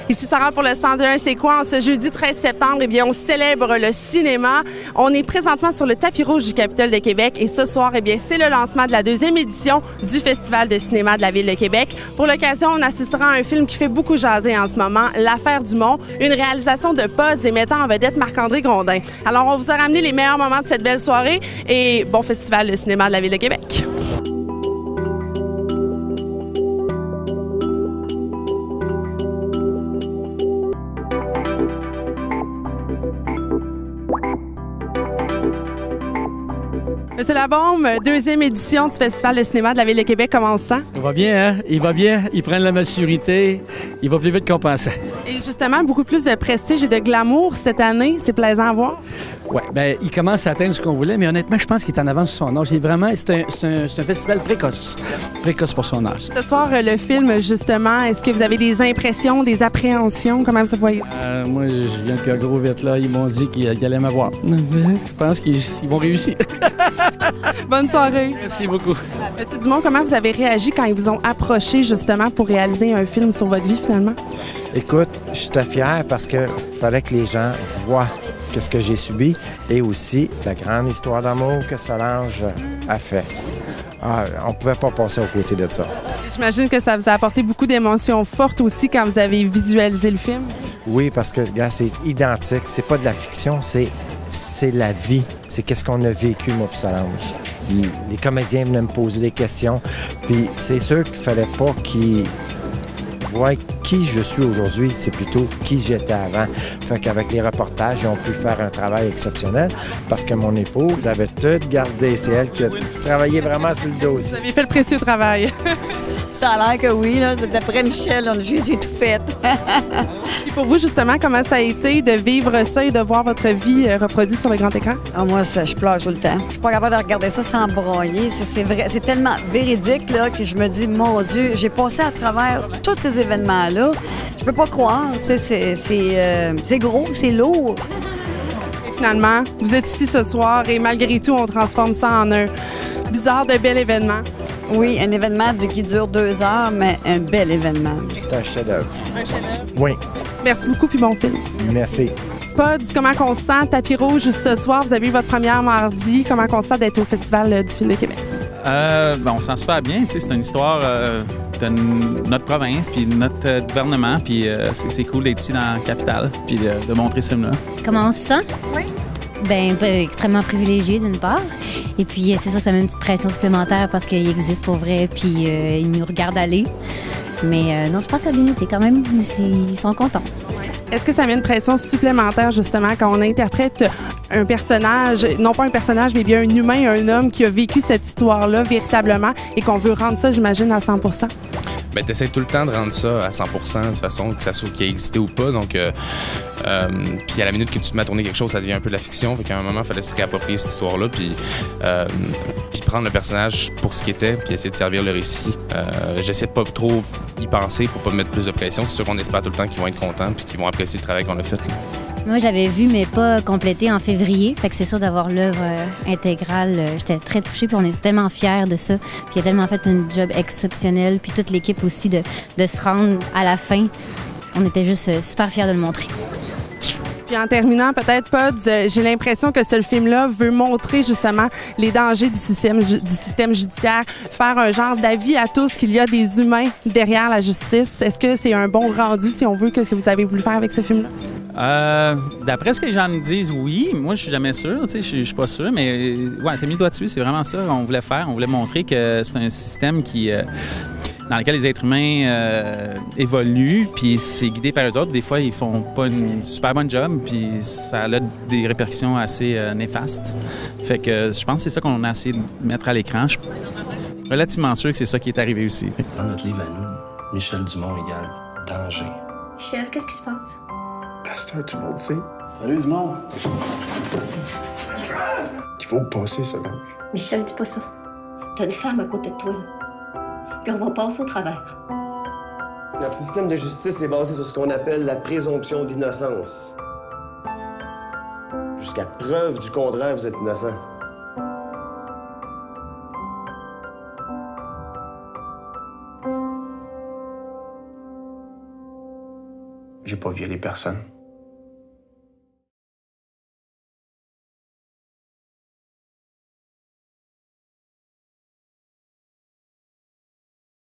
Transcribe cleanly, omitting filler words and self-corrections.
Ici Sarah pour le 101, c'est quoi? En ce jeudi 13 septembre, eh bien, on célèbre le cinéma. On est présentement sur le tapis rouge du Capitole de Québec et ce soir, eh bien, c'est le lancement de la 2e édition du Festival de cinéma de la Ville de Québec. Pour l'occasion, on assistera à un film qui fait beaucoup jaser en ce moment, L'Affaire du Mont, une réalisation de Pods et mettant en vedette Marc-André Grondin. Alors, on vous a ramené les meilleurs moments de cette belle soirée et bon Festival de cinéma de la Ville de Québec. Monsieur Labaume, 2e édition du Festival de cinéma de la Ville de Québec, comment on se sent? Il va bien, hein? Il va bien. Ils prennent la maturité. Il va plus vite qu'on pensait. Et justement, beaucoup plus de prestige et de glamour cette année. C'est plaisant à voir. Oui, bien, il commence à atteindre ce qu'on voulait, mais honnêtement, je pense qu'il est en avance sur son âge. C'est un festival précoce. Précoce pour son âge. Ce soir, le film, justement, est-ce que vous avez des impressions, des appréhensions? Comment vous voyez? Moi, je viens depuis un gros vite là. Ils m'ont dit qu'ils allaient m'avoir. Je pense qu'ils vont réussir. Bonne soirée. Merci beaucoup. Monsieur Dumont, comment vous avez réagi quand ils vous ont approché, justement, pour réaliser un film sur votre vie, finalement? Écoute, j'étais fier parce que fallait que les gens voient ce que j'ai subi et aussi la grande histoire d'amour que Solange a fait. On ne pouvait pas passer aux côtés de ça. J'imagine que ça vous a apporté beaucoup d'émotions fortes aussi quand vous avez visualisé le film. Oui, parce que, gars, c'est identique. C'est pas de la fiction, c'est la vie. C'est qu'est-ce qu'on a vécu, moi et Solange. Les comédiens venaient me poser des questions, puis c'est sûr qu'il fallait pas qu'ils voient qui je suis aujourd'hui, c'est plutôt qui j'étais avant. Fait qu'avec les reportages, ils ont pu faire un travail exceptionnel parce que mon épouse avait tout gardé. C'est elle qui a travaillé vraiment sur le dossier. Vous avez fait le précieux travail. Ça a l'air que oui, là. D'après Michel, j'ai tout fait. Et pour vous, justement, comment ça a été de vivre ça et de voir votre vie reproduite sur le grand écran? Moi, je pleure tout le temps. Je suis pas capable de regarder ça sans broyer. C'est vrai, c'est tellement véridique là, que je me dis, mon Dieu, j'ai passé à travers tous ces événements-là. Je peux pas croire. C'est gros, c'est lourd. Et finalement, vous êtes ici ce soir et malgré tout, on transforme ça en un bizarre de bel événement. Oui, un événement qui dure 2 heures, mais un bel événement. C'est un chef-d'œuvre. Un chef-d'œuvre? Oui. Merci beaucoup, puis bon film. Merci. Pods, comment on se sent? Tapis rouge ce soir, vous avez eu votre première mardi. Comment on se sent d'être au Festival du film de Québec? On se sent super bien. C'est une histoire de notre province, puis de notre gouvernement. Puis c'est cool d'être ici dans la capitale, puis de montrer ce film-là. Comment on se sent? Oui. Bien, extrêmement privilégié d'une part. Et puis, c'est sûr que ça met une petite pression supplémentaire parce qu'il existe pour vrai, puis ils nous regardent aller. Mais non, je pense que ça a bien été quand même. Ils sont contents. Est-ce que ça met une pression supplémentaire, justement, quand on interprète un personnage, non pas un personnage, mais bien un humain, un homme qui a vécu cette histoire-là véritablement et qu'on veut rendre ça, j'imagine, à 100 %? Bien, tu essaies tout le temps de rendre ça à 100 % de façon que ça soit qu'il ait existé ou pas. Donc, puis à la minute que tu te mets à tourner quelque chose, ça devient un peu de la fiction. Fait qu'à un moment, il fallait se réapproprier cette histoire-là, puis prendre le personnage pour ce qu'il était, puis essayer de servir le récit. J'essaie de pas trop y penser pour pas me mettre plus de pression. C'est sûr qu'on espère tout le temps qu'ils vont être contents puis qu'ils vont apprécier le travail qu'on a fait. Là. Moi, j'avais vu, mais pas complété en février. Fait que c'est sûr d'avoir l'œuvre intégrale. J'étais très touchée, puis on est tellement fiers de ça. Puis il a tellement fait un job exceptionnel, puis toute l'équipe aussi de se rendre à la fin. On était juste super fiers de le montrer. Puis en terminant, peut-être pas, j'ai l'impression que ce film-là veut montrer justement les dangers du système judiciaire, faire un genre d'avis à tous qu'il y a des humains derrière la justice. Est-ce que c'est un bon rendu, si on veut, que ce que vous avez voulu faire avec ce film-là? D'après ce que les gens me disent, oui. Moi, je suis jamais sûr. Je suis pas sûr, mais ouais, t'as mis le doigt dessus. C'est vraiment ça qu'on voulait faire. On voulait montrer que c'est un système dans lequel les êtres humains évoluent, puis c'est guidé par eux autres. Des fois, ils font pas une super bonne job, puis ça a des répercussions assez néfastes. Fait que je pense que c'est ça qu'on a essayé de mettre à l'écran. Je suis relativement sûr que c'est ça qui est arrivé aussi. Dans notre livre à nous, Michel Dumont égale danger. Michel, qu'est-ce qui se passe? Pasteur, tout le monde sait. Salut Dumont! Il faut passer, ça. Michel, dis pas ça. T'as une femme à côté de toi, là. Puis on va passer au travers. Notre système de justice est basé sur ce qu'on appelle la présomption d'innocence. Jusqu'à preuve du contraire, vous êtes innocent. J'ai pas violé personne.